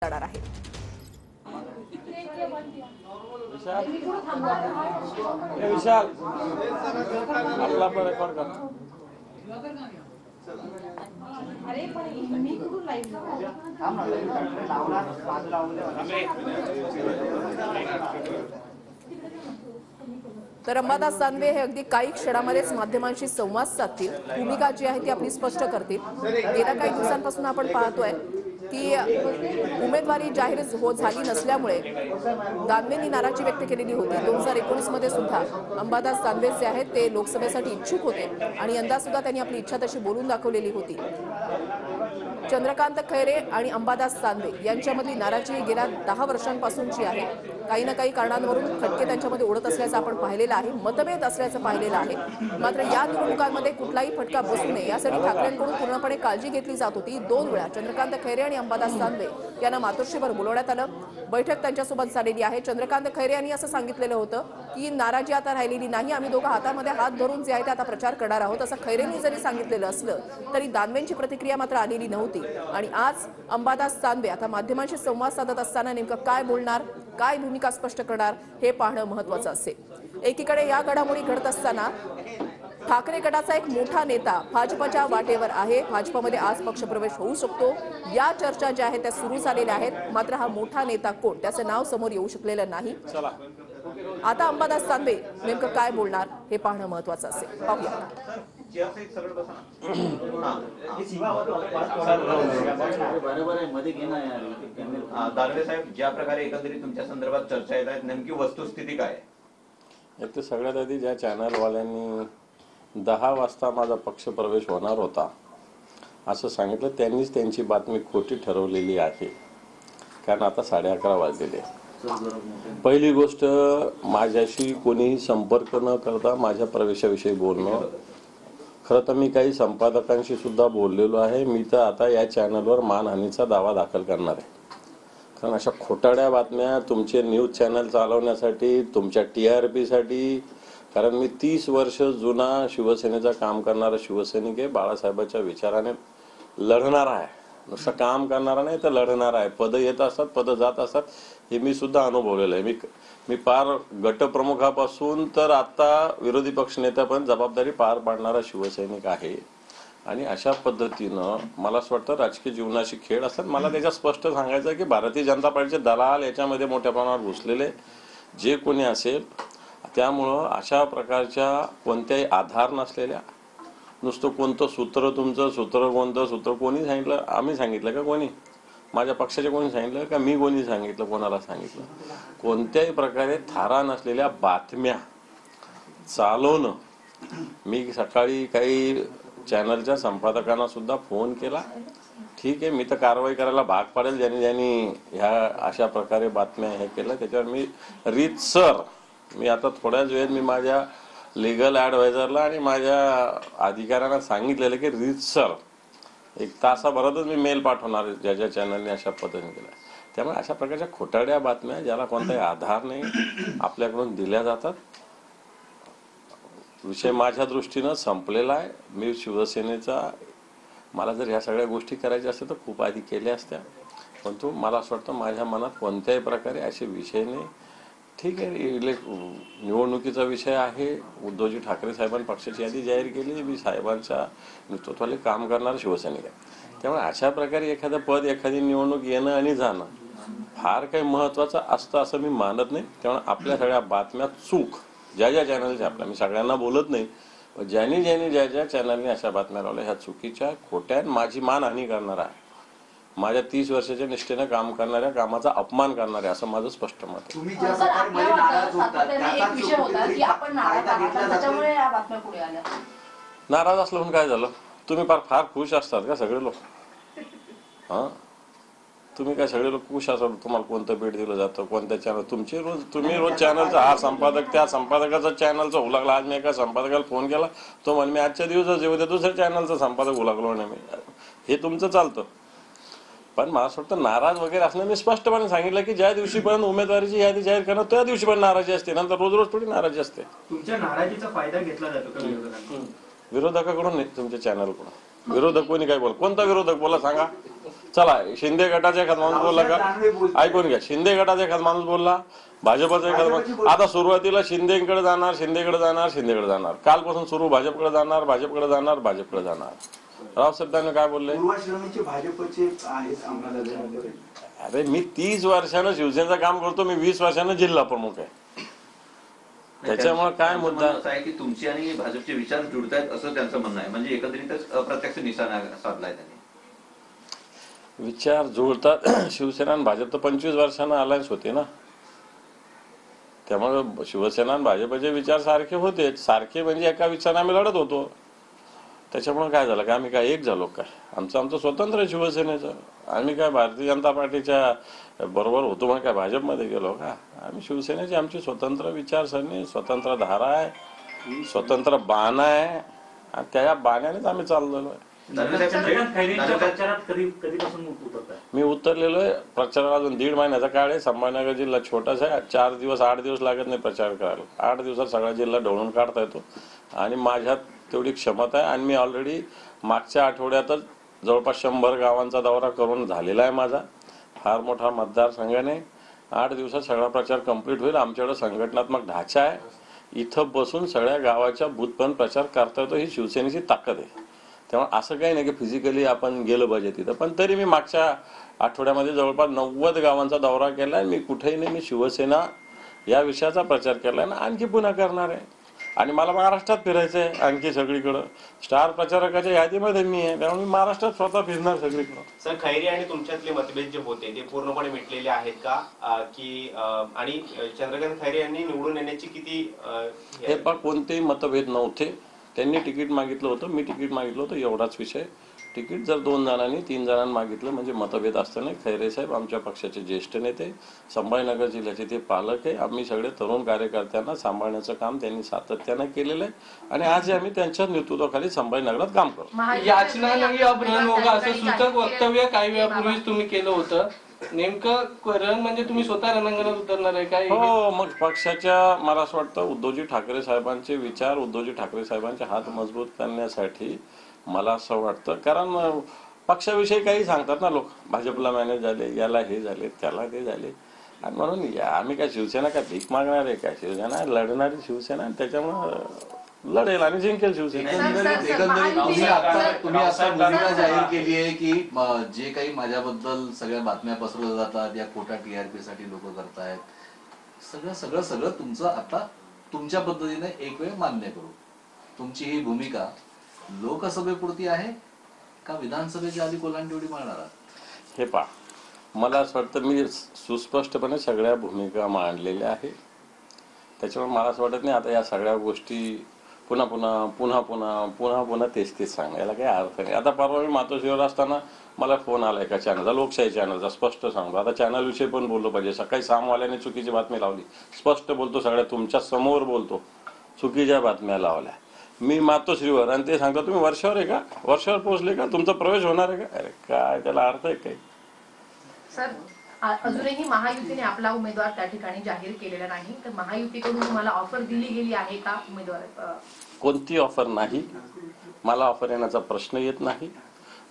जाणार आहे। विशाल आपला पण रेकॉर्ड कर। अरे पण मी कुठून लाईव्ह तर अंबादास दानवे हे अगदी काही क्षणामध्येच माध्यमांशी संवाद साधतील, भूमिका जी आहे ती आपली स्पष्ट करतील। गेल्या काही दिवसांपासून आपण पाहतोय की उमेदवारी जाहीर झाली नसल्यामुळे दानवेंनी नाराजी व्यक्त केलेली होती। 2019 मध्ये सुद्धा अंबादास दानवे जे आहेत ते लोकसभेसाठी इच्छुक होते आणि यंदा सुद्धा त्यांनी आपली इच्छा तशी बोलून दाखवलेली होती। चंद्रकांत खैरे आणि अंबादास दानवे यांच्यामधली नाराजी गेल्या 10 वर्षांपासूनची आहे। काही ना काही कारणांवरून खटके त्यांच्यामध्ये उडत असल्याचं आपण पाहिलेलं आहे, मतभेद असल्याचं पाहिलेलं आहे। मात्र या निवडणुकांमध्ये कुठलाही फटका बसू नये यासाठी ठाकरेंकडून पूर्णपणे काळजी घेतली जात होती। 2 वेळा चंद्रकांत खैरे आणि अंबादास दानवे यांना मातोश्रीवर बोलवण्यात आलं, बैठक त्यांच्यासोबत झालेली आहे। चंद्रकांत खैरे यांनी असं सांगितलेलं होतं की नाराजी आता राहिलेली नाही, आम्ही दोघं हातामध्ये हात धरून जे आहे ते आता प्रचार करणार आहोत, असं खैरेंनी जरी सांगितलेलं असलं तरी दानवेंची प्रतिक्रिया मात्र आलेली नव्हती। आणि आज अंबादास दानवे आता माध्यमांशी संवाद साधत असताना नेमकं काय बोलणार, काय भूमिका स्पष्ट करणार हे पाहणं महत्त्वाचं असेल। एकीकडे या घडामोडी घडत असताना ठाकरे गटाचा एक मोठा नेता भाजपच्या वाटेवर आहे। भाजपमध्ये आज पक्षप्रवेश होऊ शकतो या चर्चा ज्या आहेत त्या सुरू झालेल्या आहेत। मात्र हा मोठा नेता कोण त्याचं नाव समोर येऊ शकलेलं नाही। आता अंबादास दानवे नेमकं काय बोलणार हे पाहणं महत्त्वाचं असेल। पाहूया। दानवे साहेब, ज्या प्रकारे एकंदरीत तुमच्या संदर्भात चर्चा येत आहेत, नेमकी वस्तुस्थिती काय आहे? एक तर सगळ्यात आधी ज्या चॅनलवाल्यांनी 10 वाजता माझा पक्षप्रवेश होणार होता असं सांगितलं, त्यांनीच त्यांची बातमी खोटी ठरवलेली आहे। कारण आता 11:30 वाजलेले। पहिली गोष्ट, माझ्याशी कोणीही संपर्क न करता माझ्या प्रवेशाविषयी बोलणं। खरं तर मी काही संपादकांशी सुद्धा बोललेलो आहे। मी तर आता या चॅनलवर मानहानीचा दावा दाखल करणार आहे। कारण अशा खोटाड्या बातम्या तुमचे न्यूज चॅनल चालवण्यासाठी, तुमच्या TRP साठी, कारण मी 30 वर्ष जुना शिवसेनेचं काम करणारा शिवसैनिक आहे। बाळासाहेबांच्या विचाराने लढणारा आहे, नुसतं काम करणारा नाही तर लढणारा आहे। पद येत असतात, पद जात असतात, हे मी सुद्धा अनुभवलेलं आहे। मी पार गटप्रमुखापासून तर आता विरोधी पक्षनेत्यापर्यंत जबाबदारी पार पाडणारा शिवसैनिक आहे। आणि अशा पद्धतीनं मला असं वाटतं राजकीय जीवनाशी खेळ असतात। मला त्याच्यात स्पष्ट सांगायचं आहे की भारतीय जनता पार्टीचे दलाल याच्यामध्ये मोठ्या प्रमाणावर घुसलेले जे कोणी असेल, त्यामुळं अशा प्रकारच्या कोणत्याही आधार नसलेल्या, नुसतं कोणतं सूत्र, तुमचं सूत्र कोणतं सूत्र कोणी सांगितलं, आम्ही सांगितलं का, कोणी माझ्या पक्षाचे कोणी सांगितलं का, मी कोणी सांगितलं, कोणाला सांगितलं, कोणत्याही प्रकारे थारा नसलेल्या बातम्या चालवणं। मी सकाळी काही चॅनलच्या संपादकांना सुद्धा फोन केला, ठीक आहे मी तर कारवाई करायला भाग पाडेल ज्यांनी ज्यांनी ह्या अशा प्रकारे बातम्या हे केलं त्याच्यावर मी रीतसर, मी आता थोड्याच वेळेत मी माझ्या लीगल ॲडवायझरला आणि माझ्या अधिकाऱ्यांना सांगितलेलं की रीतसर 1 तासाभरातच मी मेल पाठवणार ज्या ज्या चॅनलने अशा पद्धतीने केलं। त्यामुळे अशा प्रकारच्या खोटाड्या बातम्या ज्याला कोणताही आधार नाही आपल्याकडून दिल्या जातात। विषय माझ्या दृष्टीनं संपलेला आहे। मी शिवसेनेचा, मला जर ह्या सगळ्या गोष्टी करायच्या असत्या तर खूप आधी केल्या असत्या, परंतु मला असं वाटतं माझ्या मनात कोणत्याही प्रकारे असे विषय नाही। ठीक आहे, निवडणुकीचा विषय आहे। उद्धवजी ठाकरे साहेबांनी पक्षाची यादी जाहीर केली, मी साहेबांच्या नेतृत्वाखाली काम करणारा शिवसैनिक आहे। त्यामुळे अशा प्रकारे एखादं पद, एखादी निवडणूक येणं आणि जाणं फार काही महत्त्वाचं असतं असं मी मानत नाही। त्यामुळे आपल्या सगळ्या बातम्या चूक ज्या ज्या चॅनलच्या, आपल्या मी सगळ्यांना बोलत नाही, पण ज्यांनी ज्या ज्या चॅनलने अशा बातम्या लावल्या ह्या चुकीच्या, खोट्या, माझी मानहानी करणारा आहे, माझ्या 30 वर्षाच्या निष्ठेने काम करणाऱ्या कामाचा अपमान करणारे, असं माझं स्पष्ट मत आहे। तुम्ही ज्या प्रकारे मध्ये नाराज होतात एक विषय होता की आपण नाराज आहात, त्याच्यामुळे या बातम्या पुढे आल्या। नाराज असलं म्हणून काय झालं? तुम्ही फार खुश असतात का सगळे लोक? हां, तुम्ही काय सगळे लोक खुश असतात? तुम्हाला कोणतं भेट दिलं जातं, कोणत्या चॅनल, तुम्ही रोज चॅनलचा हा संपादक त्या संपादकाचा चॅनलचा होऊ लागला। आज मी एका संपादकाला फोन केला, तो म्हणे मी आजच्या दिवसाच येऊ द्या, दुसऱ्या चॅनलचा संपादक होऊ लागलो नाही मी, हे तुमचं चालतं। पण मला असं वाटतं नाराज वगैरे असणं, मी स्पष्टपणे सांगितलं की ज्या दिवशीपर्यंत उमेदवारीची यादी जाहीर करणं त्या दिवशीपर्यंत नाराजी असते, नंतर रोज रोज थोडी नाराजी असते। तुमच्या नाराजीचा फायदा घेतला जातो का विरोधकांकडून? विरोधकाकडून नाही, तुमच्या चॅनलकडून। विरोधक कोणी काय बोल, कोणता विरोधक बोला सांगा? चला शिंदे गटाचा एखादा माणूस बोलला का? ऐकून घ्या, शिंदे गटाचा एखादा माणूस बोलला, भाजपचा एखादा माणूस. आता सुरुवातीला शिंदेकडे जाणार, शिंदेकडे जाणार, शिंदेकडे जाणार, कालपासून सुरू भाजपकडे जाणार, भाजपकडे जाणार, भाजपकडे जाणार. रावसाहेब दानवे काय बोलले? भाजपचे आहेत अंमलात. अरे मी 30 वर्षानं शिवसेनेचं काम करतो, मी 20 वर्षानं जिल्हा प्रमुख आहे. त्याच्यामुळे काय मुद्दा असं आहे की तुमची आणि भाजपचे विचार जुळतायत असं त्यांचं म्हणणं आहे, म्हणजे एकत्रितच अप्रत्यक्ष निशाणा साधलाय त्यांनी. विचार जुळतात. शिवसेना आणि भाजप तर 25 वर्षानं अलायन्स होते ना, त्यामुळे शिवसेना आणि भाजपचे विचार सारखे होते. सारखे म्हणजे एका विचाराने आम्ही लढत होतो. त्याच्यामुळे काय झालं का आम्ही काय एक झालो काय? आमचं स्वतंत्र आहे शिवसेनेचं. आम्ही काय भारतीय जनता पार्टीच्या बरोबर होतो म्हणून काय भाजपमध्ये गेलो का? आम्ही शिवसेनेची आमची स्वतंत्र विचारसरणी, स्वतंत्र धारा आहे, स्वतंत्र बाण आहे, आणि त्या बाण्यानेच आम्ही चाललेलो आहे. चंद्रकांत खैरेंच्या प्रचारात कधीपासून उतरताय? मी उतरलेलो आहे प्रचाराला. अजून 1.5 महिन्याचा काळ आहे. संभाजीनगर जिल्हा छोटासा आहे. 4 दिवस 8 दिवस लागत नाही प्रचार करायला. 8 दिवसात सगळा जिल्हा ढवळून काढता येतो आणि माझ्यात तेवढी क्षमता आहे. आणि मी ऑलरेडी मागच्या आठवड्यातच जवळपास 100 गावांचा दौरा करून झालेला आहे माझा. फार मोठा मतदारसंघाने 8 दिवसात सगळा प्रचार कंप्लीट होईल. आमच्याकडे संघटनात्मक ढाचा आहे. इथं बसून सगळ्या गावाच्या बूथपर्यंत प्रचार करता येतो. ही शिवसेनेची ताकद आहे. त्यामुळे असं काही नाही की फिजिकली आपण गेलं पाहिजे तिथं. पण तरी मी मागच्या आठवड्यामध्ये जवळपास 90 गावांचा दौरा केला आहे. मी कुठेही नाही, मी शिवसेना या विषयाचा प्रचार केला आहे ना आणखी पुन्हा करणार आहे. आणि मला महाराष्ट्रात फिरायचं आहे आणखी सगळीकडं. स्टार प्रचारकाच्या यादीमध्ये मी आहे, त्यामुळे मी महाराष्ट्रात स्वतः फिरणार सगळीकडं. सर, खैरे आणि तुमच्यातले मतभेद जे होते ते पूर्णपणे मिटलेले आहेत का? की आणि चंद्रकांत खैरे यांनी निवडून येण्याची किती हे पण कोणतेही मतभेद नव्हते. त्यांनी तिकीट मागितलं होतं, मी तिकीट मागितलं होतं, एवढाच विषय. तिकीट जर 2 जणांनी 3 जणांनी मागितलं म्हणजे मतभेद असतं नाही. खैरे साहेब आमच्या पक्षाचे ज्येष्ठ नेते, संभाजीनगर जिल्ह्याचे ते पालक आहे. आम्ही सगळे तरुण कार्यकर्त्यांना सांभाळण्याचं काम त्यांनी सातत्यानं केलेलं आहे आणि आज आम्ही त्यांच्या नेतृत्वाखाली संभाजीनगरात काम करतो. याचना नाही अब रण होगा असं सूचक वक्तव्य काही वेळापूर्वीच तुम्ही केलं होतं. नेमकं रण म्हणजे तुम्ही स्वतः रणांगणात उतरणार आहे काय? हो, मग पक्षाच्या मला असं वाटतं उद्धवजी ठाकरे साहेबांचे विचार, उद्धवजी ठाकरे साहेबांचे हात मजबूत करण्यासाठी मला असं वाटतं. कारण पक्षाविषयी काही सांगतात ना लोक, भाजपला मॅनेज झाले, याला हे झाले, त्याला ते झाले. आणि म्हणून आम्ही काय शिवसेना काय भीक मागणार आहे काय? शिवसेना लढणारी शिवसेना, त्याच्यामुळे लढेल आणि जिंकेल शिवसेना. तुम्ही आता भूमिका जाहीर केली आहे की जे काही माझ्याबद्दल सगळ्या बातम्या पसरवल्या जातात या खोटा TRP साठी लोक करतायत, सगळं तुमचं आता तुमच्या पद्धतीने एक वेळ मान्य करू. तुमची ही भूमिका लोकसभेपुरती आहे का विधानसभेच्या आधी कोलांटेवडी मारणार आहात? हे पहा, मला असं वाटतं मी सुस्पष्टपणे सगळ्या भूमिका मांडलेल्या आहे. त्याच्यामुळे मला असं वाटत नाही आता या सगळ्या गोष्टी पुन्हा तेच सांगणं, याला काही अर्थ नाही. आता परवा मी मातोश्रीवर असताना मला फोन आला एका चॅनलचा, लोकशाही चॅनलचा. स्पष्ट सांगतो, आता चॅनलविषयी पण बोललो पाहिजे. सकाळी सामवाल्याने चुकीची बातमी लावली, स्पष्ट बोलतो, सगळ्या तुमच्या समोर बोलतो, चुकीच्या बातम्या लावल्या. मी मातोश्रीवर आणि ते सांगतो तुम्ही वर्षावर आहे का, वर्षावर पोहोचले का, तुमचा प्रवेश होणार आहे का? अरे काय त्याला अर्थ आहे काही? सर, अजूनही महायुतीने आपला उमेदवार त्या ठिकाणी जाहीर केलेला नाही, तर महायुतीकडून तुम्हाला ऑफर दिली गेली आहे का उमेदवार? कोणती ऑफर नाही, मला ऑफर येण्याचा प्रश्न येत नाही.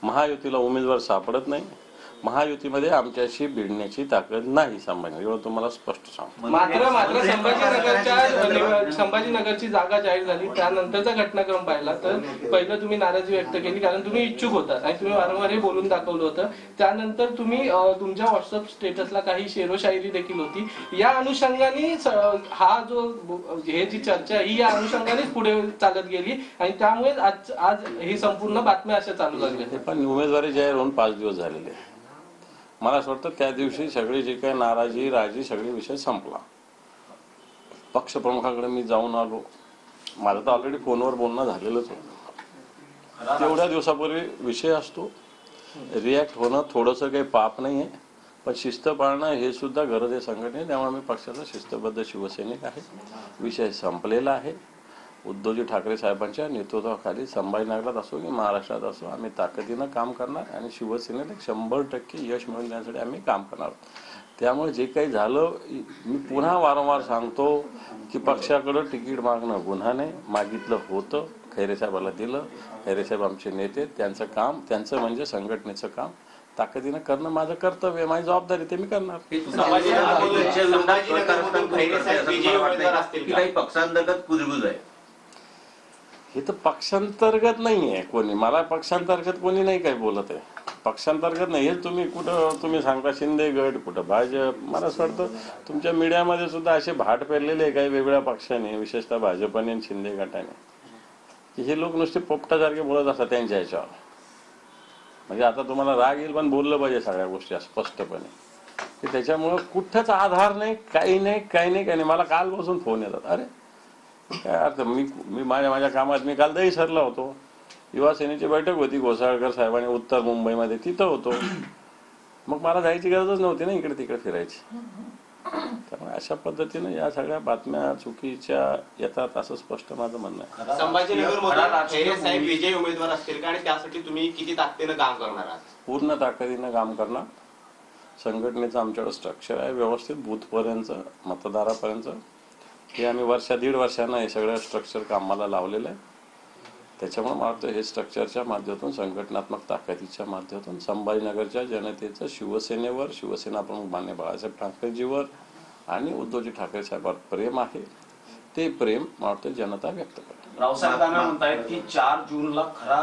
महायुतीला उमेदवार सापडत नाही. महायुतीमध्ये आमच्याशी भिडण्याची ताकद नाही संभाजी, एवढं तुम्हाला स्पष्ट सांगतो. मात्र संभाजीनगरची जागा जाहीर झाली त्यानंतरचा घटनाक्रम पाहिला तर पहिलं तुम्ही नाराजी व्यक्त केली कारण तुम्ही इच्छुक होता आणि तुम्ही वारंवार हे बोलून दाखवलं होतं. त्यानंतर तुम्ही तुमच्या व्हॉट्सअप स्टेटसला काही शेरोशायरी देखील होती. या अनुषंगाने हा जो हे जी चर्चा ही या अनुषंगानेच पुढे चालत गेली आणि त्यामुळे आज ही संपूर्ण बातम्या अशा चालू लागल्या. पण उमेदवारी जाहीर होऊन 5 दिवस झालेले. मला असं वाटतं त्या दिवशी सगळी जी काही नाराजी राजी सगळी विषय संपला. पक्षप्रमुखाकडे मी जाऊन आलो. माझं तर ऑलरेडी फोनवर बोलणं झालेलंच होतं. तेवढ्या दिवसापूर्वी विषय असतो. रिॲक्ट होणं थोडंसं काही पाप नाही आहे, पण शिस्त पाळणं हे सुद्धा गरज आहे संघटने. त्यामुळे मी पक्षाचा शिस्तबद्ध शिवसैनिक आहे. विषय संपलेला आहे. उद्धवजी ठाकरे साहेबांच्या नेतृत्वाखाली संभाजीनगरात असो की महाराष्ट्रात असो आम्ही ताकदीनं काम करणार आणि शिवसेनेला 100% यश मिळवून देण्यासाठी आम्ही काम करणार. त्यामुळे जे काही झालं, मी पुन्हा वारंवार सांगतो की पक्षाकडं तिकीट मागणं गुन्हा नाही. मागितलं होतं, खैरे साहेबाला दिलं. खैरे साहेब आमचे नेते, त्यांचं काम त्यांचं म्हणजे संघटनेचं काम ताकदीनं करणं माझं कर्तव्य आहे, माझी जबाबदारी, ते मी करणार. संभाजीनगरमधून खैरे साहेब विजयी उमेदवार असतील का? काही पक्षांतर्गत कुजबुज आहे? हे तर पक्षांतर्गत नाही आहे कोणी, मला पक्षांतर्गत कोणी नाही काही बोलत आहे. पक्षांतर्गत नाही, हे तुम्ही कुठं तुम्ही सांगता शिंदे गट, कुठं भाजप. मला असं वाटतं तुमच्या मीडियामध्ये सुद्धा असे भाट पेरलेले आहे काही वेगळ्या पक्षाने, विशेषतः भाजपने आणि शिंदे गटाने, की हे लोक नुसते पोपटासारखे बोलत असतात त्यांच्या ह्याच्यावर. म्हणजे आता तुम्हाला राग येईल पण बोललं पाहिजे सगळ्या गोष्टी स्पष्टपणे, की त्याच्यामुळं कुठंच आधार नाही, काही नाही, काही नाही, काही नाही. मला काल बसून फोन येतात, अरे काय अर्थ, मी माझ्या कामात मी काल दहीसरला होतो, युवा सेनेची बैठक होती घोसाळकर साहेबांनी उत्तर मुंबईमध्ये, तिथं होतो. मग मला जायची गरजच नव्हती ना इकडे तिकडे फिरायची. त्यामुळे अशा पद्धतीने या सगळ्या बातम्या चुकीच्या येतात असं स्पष्ट माझं म्हणणं आहे. संभाजीनगरमधून खैरे साहेब विजयी उमेदवार असतील का आणि त्यासाठी तुम्ही किती ताकदीनं काम करणार आहात? पूर्ण ताकदीनं काम करणार. संघटनेचं आमच्याकडे स्ट्रक्चर आहे व्यवस्थित, बूथपर्यंत मतदारापर्यंत. हे आम्ही दीड वर्षानं हे सगळं स्ट्रक्चर कामाला लावलेलं आहे. त्याच्यामुळे मला वाटतं हे स्ट्रक्चरच्या माध्यमातून, संघटनात्मक ताकदीच्या माध्यमातून संभाजीनगरच्या जनतेचं शिवसेनेवर, शिवसेना प्रमुख मान्य बाळासाहेब ठाकरेजीवर आणि उद्धवजी ठाकरे साहेबांवर प्रेम आहे. ते प्रेम मला वाटतं जनता व्यक्त करते. रावसाहेब दानवे म्हणतायत की 4 जूनला खरा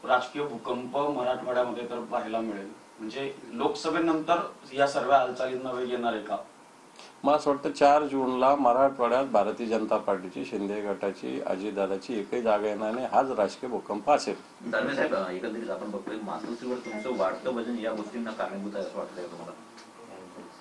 राजकीय भूकंप मराठवाड्यामध्ये तर पाहायला मिळेल. म्हणजे लोकसभेनंतर या सर्व हालचालींना वेग येणार आहे का? मला असं वाटतं 4 जूनला मराठवाड्यात भारतीय जनता पार्टीची, शिंदे गटाची, अजितदादाची एकही जागा येणार नाही. हाच राजकीय भूकंप असेल. दानवे साहेब, एकंदरीत आपण बघतोय मातोश्रीवर तुमचं वाढतं वजन या गोष्टींना कारणीभूत आहे असं वाटतंय तुम्हाला?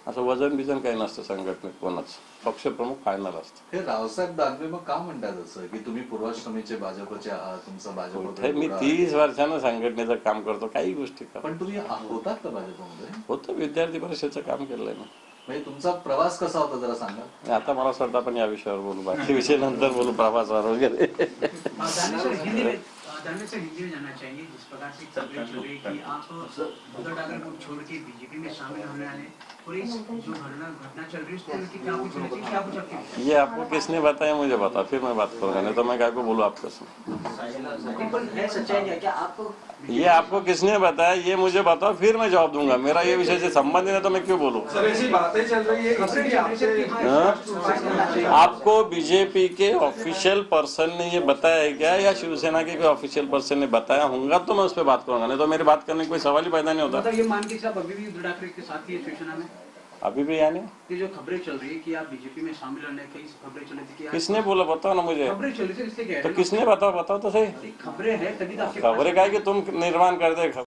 असं वजन बिजन काही नसतं संघटनेत कोणाच, पक्षप्रमुख फायनल असतं. हे रावसाहेब दानवे मग का म्हणतात असं की तुम्ही पूर्वाश्रमीचे भाजपचे आहात, तुमचं भाजप? मी 30 वर्षानं संघटनेचं काम करतो, काही गोष्टी करतो. पण तुम्ही होतात का भाजपमध्ये? होतं, विद्यार्थी परिषदेचं काम केलंय मी. म्हणजे तुमचा प्रवास कसा होता जरा सांगा. आता मला असं वाटतं आपण या विषयावर बोलू, बाकी विषय नंतर बोलू, प्रवासावर वगैरे. जानने से हिंदी में जानना चाहिए जिस प्रकार से खबरें चल रही कि आप उद्धव ठाकरे को छोड़ के बीजेपी में शामिल होने वाले और इस जो घटना चल रही है उसको लेकर क्या कुछ होना चाहिए, क्या कुछ आपके? ये आपको किसने बताया मुझे बता, फिर मैं बात करूंगा, नहीं तो मैं क्या को बोलूँ आपको. है सच्चाई क्या आपको? ये आपको किसने बताया ये मुझे बताओ, फिर मैं जवाब दूंगा. मेरा ये विषय से संबंध है तो मैं क्यों बोलूं? सर ऐसी बातें चल रही है, आपको बीजेपी के ऑफिशियल पर्सन ने ये बताया है क्या, या शिवसेना के कोई ऑफिशियल पर्सन ने बताया होगा तो मैं उस पर बात करूंगा, नहीं तो मेरी बात करने का कोई सवाल ही पैदा नहीं होता. मतलब ये मान के आप अभी भी उद्धव ठाकरे के साथ ही शिवसेना में? अभी भी यानी ये जो खबरें चल रही है कि आप बीजेपी में शामिल होने की खबरें चल रही थी कि किसने बोला, बताओ ना मुझे. खबरें चल रही थी इसलिए कह रहे तो हैं. किसने बताओ तो सही. खबरें हैं तभी तो आपके खबरें क्या है कि तुम निर्माण कर दे.